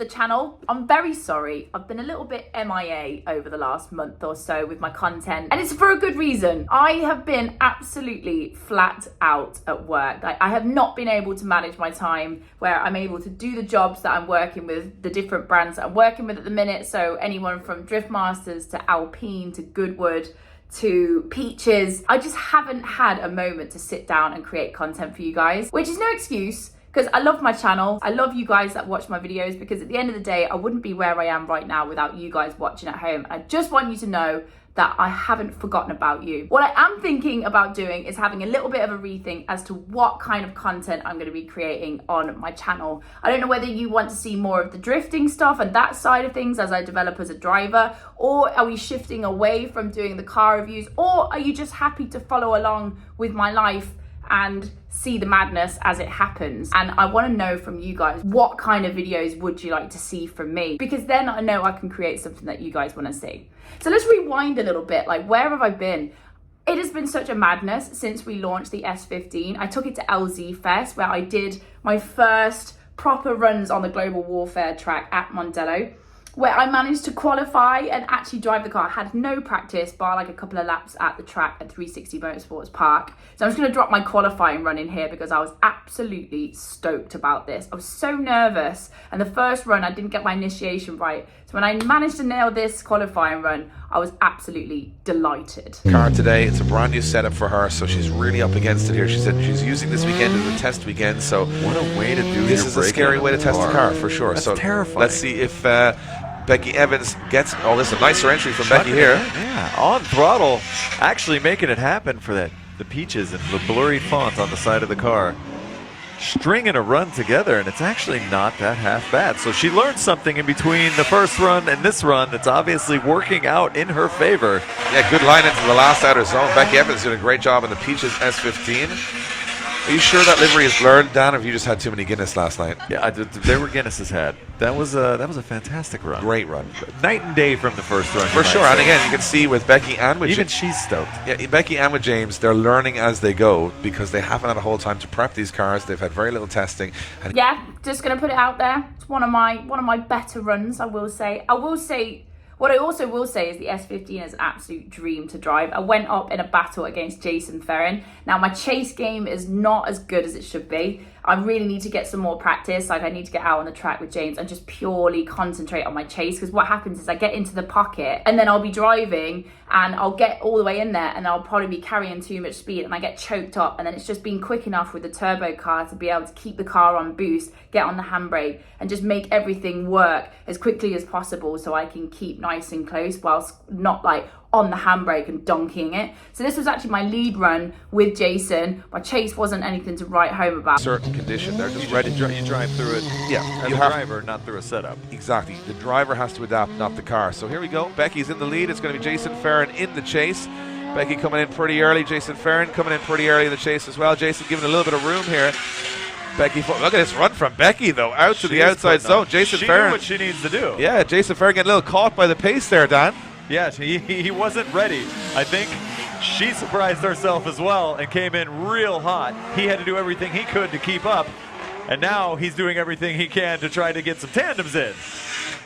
channel. I'm very sorry. I've been a little bit MIA over the last month or so with my content, and it's for a good reason. I have been absolutely flat out at work. I have not been able to manage my time where I'm able to do the jobs that I'm working with, the different brands that I'm working with at the minute. So anyone from Drift Masters to Alpine to Goodwood to Peaches. I just haven't had a moment to sit down and create content for you guys, which is no excuse, because I love my channel. I love you guys that watch my videos, because at the end of the day, I wouldn't be where I am right now without you guys watching at home. I just want you to know that I haven't forgotten about you. What I am thinking about doing is having a little bit of a rethink as to what kind of content I'm going to be creating on my channel. I don't know whether you want to see more of the drifting stuff and that side of things as I develop as a driver, or are we shifting away from doing the car reviews, or are you just happy to follow along with my life and see the madness as it happens? And I want to know from you guys, what kind of videos would you like to see from me? Because then I know I can create something that you guys want to see. So let's rewind a little bit. Like, where have I been? It has been such a madness since we launched the S15. I took it to LZ Fest, where I did my first proper runs on the Global Warfare track at Mondello, where I managed to qualify and actually drive the car. I had no practice, bar like a couple of laps at the track at 360 Motorsports Park. So I'm just gonna drop my qualifying run in here because I was absolutely stoked about this. I was so nervous, and the first run, I didn't get my initiation right. So when I managed to nail this qualifying run, I was absolutely delighted. Car today, it's a brand new setup for her, so she's really up against it here. She said she's using this weekend as a test weekend, so what a way to do this is a scary way to test the car for sure. That's so terrifying. Let's see if Becky Evans gets, oh, this is a nicer entry from Becky here. Yeah, on throttle, actually making it happen for that. The Peaches and the blurry font on the side of the car. Stringing a run together, and it's actually not that half bad. So she learned something in between the first run and this run that's obviously working out in her favor. Yeah, good line into the last outer zone. Becky Evans did a great job in the Peaches S15. Are you sure that livery is blurred, Dan, or have you just had too many Guinness last night? Yeah, there were Guinnesses had. That was a fantastic run. Great run. Night and day from the first run. For sure, and again, you can see with Becky and with even she's stoked. Yeah, Becky and with James, they're learning as they go because they haven't had a whole time to prep these cars. They've had very little testing. And yeah, just gonna put it out there. It's one of my better runs, I will say. What I also will say is the S15 is an absolute dream to drive. I went up in a battle against Jason Ferrin. Now, my chase game is not as good as it should be. I really need to get some more practice. Like, I need to get out on the track with James and just purely concentrate on my chase, because what happens is I get into the pocket and then I'll be driving and I'll get all the way in there and I'll probably be carrying too much speed and I get choked up, and then it's just being quick enough with the turbo car to be able to keep the car on boost, get on the handbrake and just make everything work as quickly as possible so I can keep nice and close whilst not like on the handbrake and donking it. So this was actually my lead run with Jason. My chase wasn't anything to write home about. Certain condition, they're just ready. You drive through it. Yeah, as a driver, not through a setup. Exactly. The driver has to adapt, not the car. So here we go. Becky's in the lead. It's going to be Jason Ferrin in the chase. Becky coming in pretty early. Jason Ferrin coming in pretty early in the chase as well. Jason giving a little bit of room here. Becky, look at this run from Becky though, out to the outside zone. Jason Ferrin. Knew what she needs to do. Yeah, Jason Ferrin getting a little caught by the pace there, Dan. Yeah, he wasn't ready. I think she surprised herself as well and came in real hot. He had to do everything he could to keep up, and now he's doing everything he can to try to get some tandems in.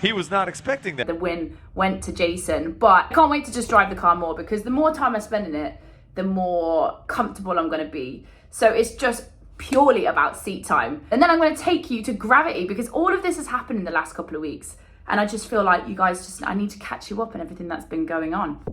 He was not expecting that. The win went to Jason, but I can't wait to just drive the car more, because the more time I spend in it, the more comfortable I'm going to be. So it's just purely about seat time. And then I'm going to take you to Gravity, because all of this has happened in the last couple of weeks. And I just feel like you guys I need to catch you up on everything that's been going on.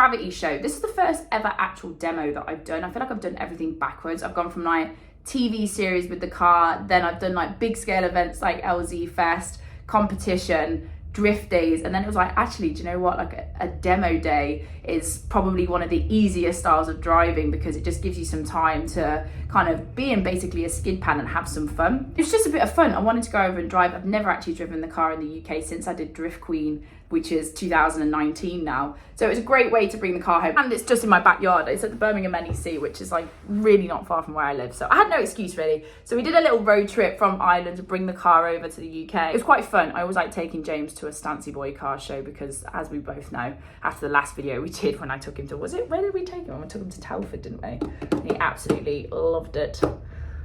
Gravity show. This is the first ever actual demo that I've done. I feel like I've done everything backwards. I've gone from like TV series with the car, then I've done like big scale events like LZ Fest, competition, drift days, and then it was like, actually, do you know what, like a demo day is probably one of the easiest styles of driving because it just gives you some time to kind of be in basically a skid pan and have some fun. It's just a bit of fun. I wanted to go over and drive. I've never actually driven the car in the UK since I did Drift Queen, which is 2019 now. So it's a great way to bring the car home. And it's just in my backyard. It's at the Birmingham NEC, which is like really not far from where I live. So I had no excuse really. So we did a little road trip from Ireland to bring the car over to the UK. It was quite fun. I always like taking James to a Stancy Boy car show because, as we both know, after the last video we did when I took him to, where did we take him? We took him to Telford, didn't we? And he absolutely loved it.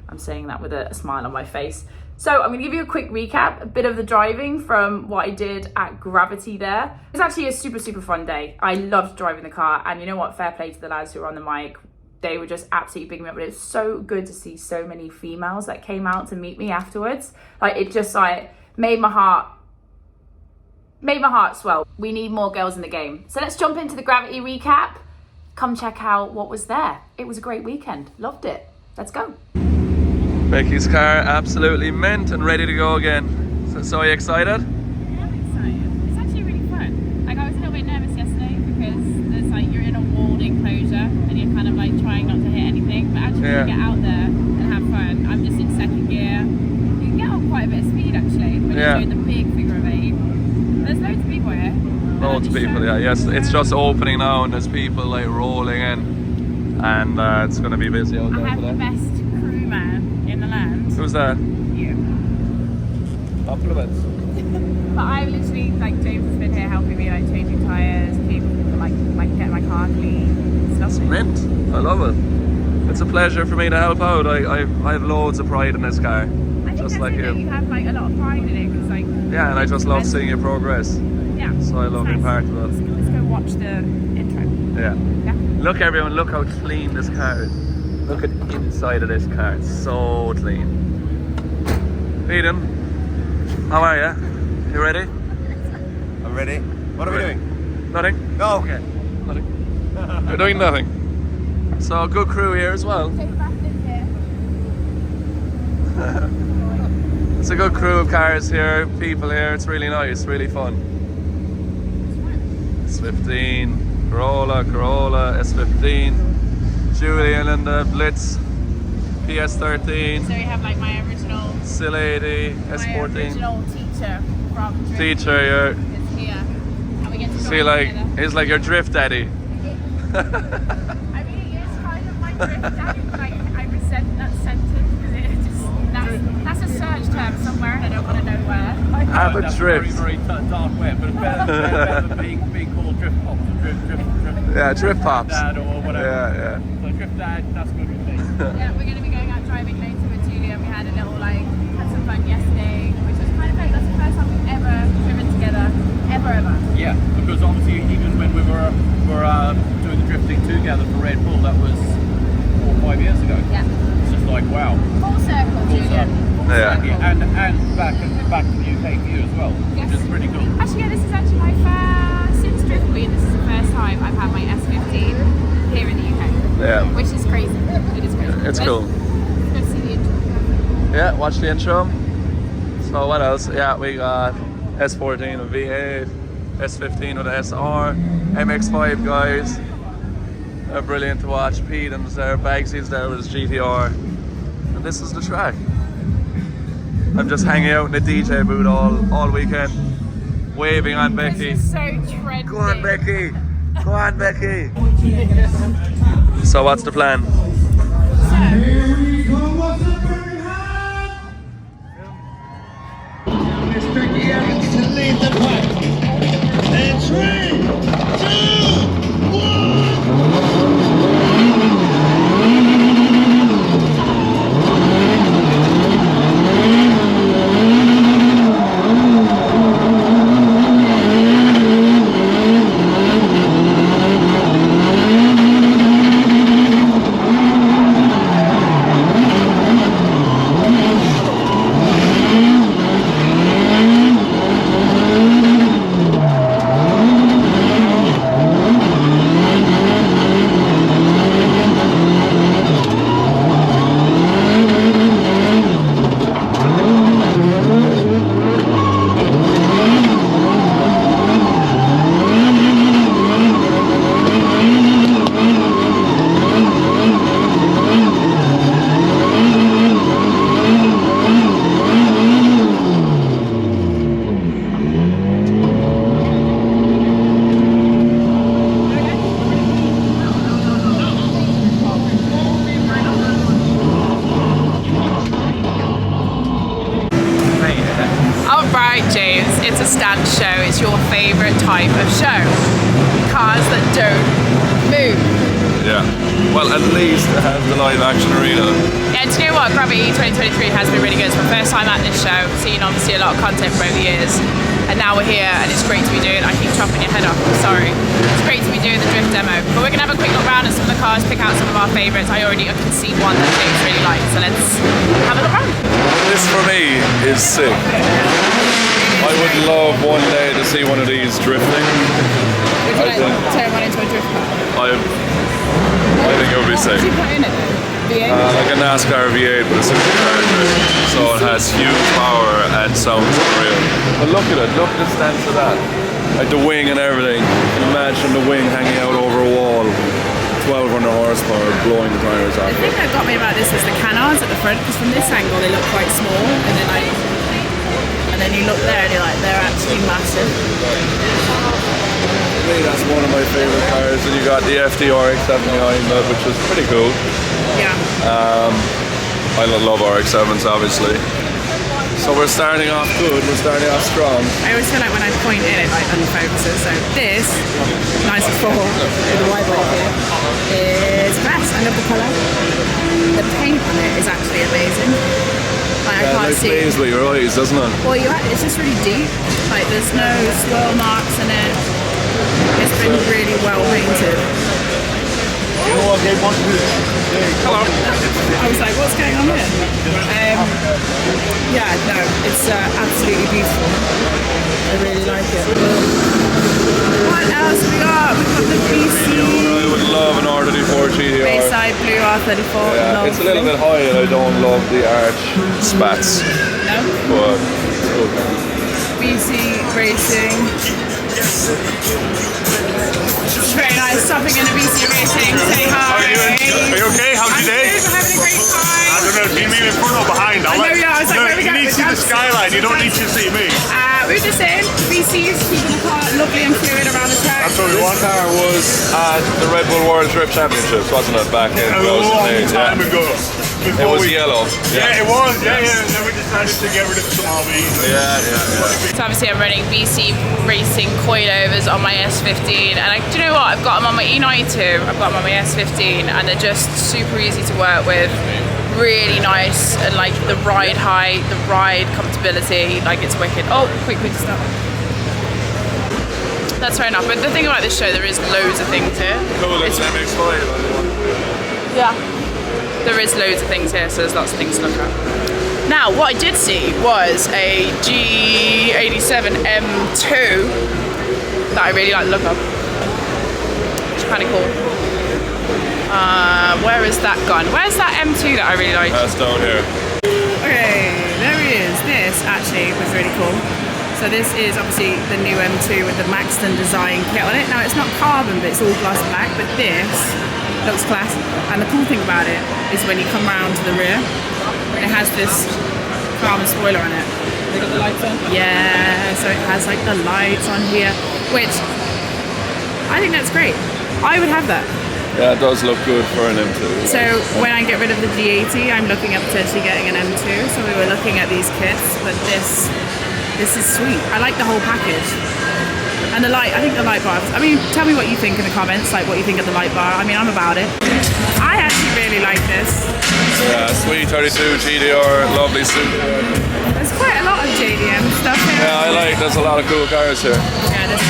I'm saying that with a smile on my face. So I'm going to give you a quick recap, a bit of the driving from what I did at Gravity there. It was actually a super, super fun day. I loved driving the car, and you know what, fair play to the lads who were on the mic. They were just absolutely bigging me up, but it was so good to see so many females that came out to meet me afterwards. Like, it just like made my heart swell. We need more girls in the game. So let's jump into the Gravity recap. Come check out what was there. It was a great weekend. Loved it. Let's go. Becky's car absolutely mint and ready to go again. So are you excited? Yeah, I'm excited. It's actually really fun. Like, I was a little bit nervous yesterday because there's like, you're in a walled enclosure and you're kind of like trying not to hit anything, but actually when you get out there and have fun, I'm just in second gear. You can get on quite a bit of speed actually when you're doing the big figure of 8. There's loads of people here. Loads of people, yeah. Yes, it's just opening now and there's people like rolling in, and it's going to be busy out there I have the today. best crewman in the land. Who's that? You. Compliments. But I've literally, like, James has been here helping me, like, changing tyres, keeping, like getting my car clean, stuff. Mint. I love it. It's a pleasure for me to help out. I have loads of pride in this car. I think Just that's like it, you. You have like a lot of pride in it because, like, Yeah, and I just love seeing your progress. yeah. So I love being part of it. Let's go watch the intro. Yeah. Yeah. Look everyone, look how clean this car is. Look at the inside of this car, it's so clean. Eden, how are you? You ready? I'm ready. What are we doing? Nothing? Oh, okay. Nothing. We're doing nothing. So a good crew here as well. Take it back in here. It's a good crew of cars here, people here, it's really nice, really fun. S15, Corolla, S15, Julian and the Blitz, PS13, So we have like my original, Still80, my S14. original teacher from Drift Teacher, yeah. is here, and we get to See, drive like, together. he's like your drift daddy. I mean, it is kind of my drift daddy, but I resent that sentence because it just, that's a search term somewhere and I don't want to know where. Have a drift. Very dark web, but it's better than being called drift pops or drift Yeah, drift pops. dad or whatever. Yeah, So drift dad, that's good with me. Yeah, we're going to be going out driving later with Julia. We had a little, like, had some fun yesterday, which was kind of great. That's the first time we've ever driven together, ever. Yeah, because obviously even when we were doing the drifting together for Red Bull, that was 4 or 5 years ago. Yeah. It's just like wow. Full circle, Julia. Full Yeah. circle. And back to the UK for you as well, Yes. which is pretty cool. Actually, yeah, this is actually my first, since Drift Queen, this is the first time I've had my S15 here in the UK. Yeah. Which is crazy. It is crazy. It's cool. Let's see the intro. Yeah, watch the intro. So what else? Yeah, we got S14 with V8, S15 with SR, MX5 guys. They're brilliant to watch. Peden's there, Bagsy's there with his GTR. And this is the track. I'm just hanging out in the DJ booth all weekend, waving on Becky. This is so trendy. Go on, Becky! Go on, Becky! So what's the plan? Becky Evans to lead the pack. And 3, 2, 1. stance show. It's your favourite type of show. Cars that don't move. Yeah. Well, at least it has the live action arena. Yeah, and do you know what? Gravity 2023 has been really good. It's my first time at this show. Seen obviously a lot of content for over the years. And now we're here and it's great to be doing. I keep chopping your head off, I'm sorry. It's great to be doing the drift demo. But we're gonna have a quick look around at some of the cars, pick out some of our favourites. I can see one that James really likes, so let's have a look around. This for me is sick. I would love one day to see one of these drifting. Would you like to turn one into a drift car? I think it would be sick. What would you put in it though? V8? Like a NASCAR V8 with a supercharger. So it has huge power and sounds unreal. But look at it, look at the stance of that. Like the wing and everything. You can imagine the wing hanging out over a wall. 1200 horsepower blowing the tires out. The thing that got me about this is the canards at the front, because from this angle they look quite small, and then you look there and you're like, they're actually massive. For me, that's one of my favourite cars. And you got the FD RX-7 behind that, which was pretty cool. Yeah. I love RX-7s, obviously. So we're starting off good, we're starting off strong. I always feel like when I point in it like unfocuses. So this 94 with the wide body here is class. I love the colour. The paint on it is actually amazing. Like, I can't see. It plays with your eyes, doesn't it? Well, it's just really deep. Like there's no swirl marks in it. It's been really well painted. Hello. I was like, what's going on here? Yeah, no, it's absolutely beautiful. I really like it. What else we got? We've got the BC. I would love an R34 GTR. Bayside Blue R34. Yeah, it's a little bit high and I don't love the arch spats. No? But it's okay. BC Racing. Very nice stopping in a BC Racing. Say hi. Are you okay? How's your day? We're having a great time. I don't know, do you mean in front or behind? I know, yeah, I was like, where we you going? need to see the skyline, you don't need to see me. We're just saying, BC's keeping the car lovely and fluid around the track. That's what we This want. car was at the Red Bull World Drift Championships, wasn't it, back in A long 2008? time Yeah. ago. It was yellow. Yeah, it was. Yeah. And then we decided to get rid of some hobbies. Yeah. So obviously I'm running BC Racing coilovers on my S15, and do you know what? I've got them on my E92, I've got them on my S15, and they're just super easy to work with. Really nice, and like the ride height, the ride comfortability, like it's wicked. Oh, quick stop. That's fair enough, but the thing about this show, there is loads of things here. Cool, it's an MX-5. Yeah. There is loads of things here, so there's lots of things to look at. Now, what I did see was a G87 M2 that I really like the look of. It's kind of cool. Where is that gone? Where's that M2 that I really like? That's down here. Okay, there it is. This actually was really cool. So this is obviously the new M2 with the Maxton design kit on it. Now it's not carbon, but it's all gloss black, but this looks class. And the cool thing about it is when you come around to the rear, it has this carbon spoiler on it. They got the lights on? Yeah, so it has like the lights on here, which I think that's great. I would have that. Yeah, it does look good for an M2. So when I get rid of the G80, I'm looking at potentially getting an M2. So we were looking at these kits, but this is sweet. I like the whole package. And the light, I think the light bar, I mean, tell me what you think in the comments, like what you think of the light bar. I mean, I'm about it. I actually really like this. Yeah, sweet 32 GDR, lovely suit. There's quite a lot of JDM stuff here. Yeah, there's a lot of cool cars here. Yeah, that's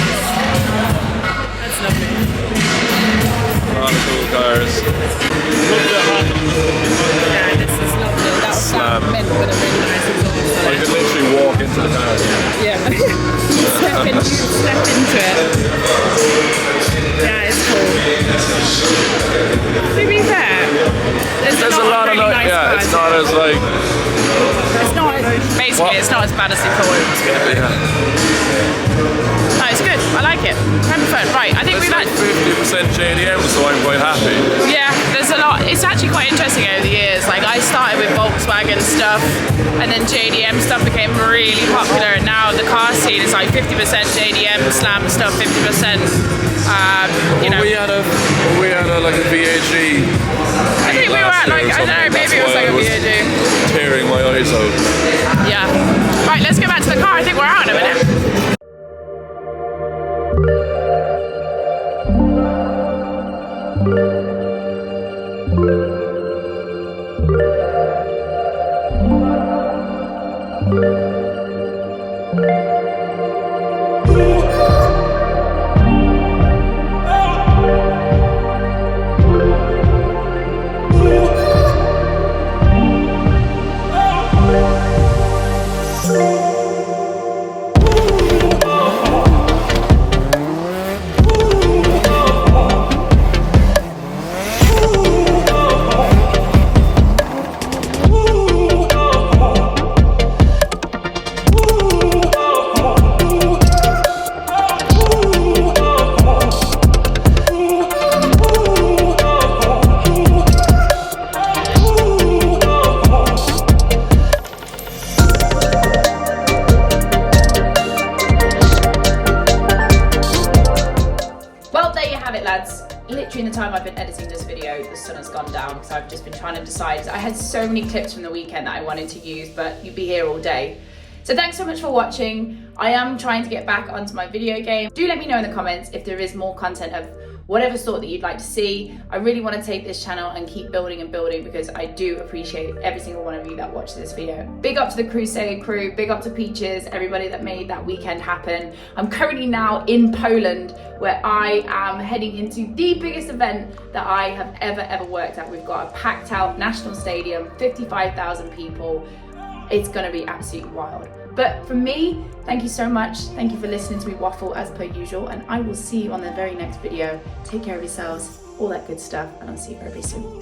lovely. A lot of cool cars. Yeah, this is lovely. That was meant with a really nice exhaust. You can literally walk into the car. Yeah. you step into it. Yeah, it's cool. To be fair, there's a lot of really nice cars. it's not as like. It's not. Basically, it's not as bad as they thought it was going to be. No, it's good. I like it. Kind of fun. Right, I think It's we've like had 50% JDM, so I'm quite happy. Yeah, there's a lot. It's actually quite interesting over the years. Like I started with Volkswagen stuff, and then JDM stuff became really popular. And now the car scene is like 50% JDM slam stuff, 50%. We had a like a VHG. I think think we were at like, I don't know, maybe it was like a VOD. Tearing my eyes out. Yeah. Right, let's go back to the car. I think we're out in a minute. Literally in the time I've been editing this video, the sun has gone down because I've just been trying to decide. I had so many clips from the weekend that I wanted to use, but you'd be here all day. So thanks so much for watching. I am trying to get back onto my video game. Do let me know in the comments if there is more content of whatever sort that you'd like to see. I really want to take this channel and keep building and building because I do appreciate every single one of you that watched this video. Big up to the Crusade crew, big up to Peaches, everybody that made that weekend happen. I'm currently now in Poland where I am heading into the biggest event that I have ever worked at. We've got a packed out national stadium, 55,000 people. It's gonna be absolutely wild. But from me, thank you so much. Thank you for listening to me waffle as per usual, and I will see you on the very next video. Take care of yourselves, all that good stuff, and I'll see you very soon.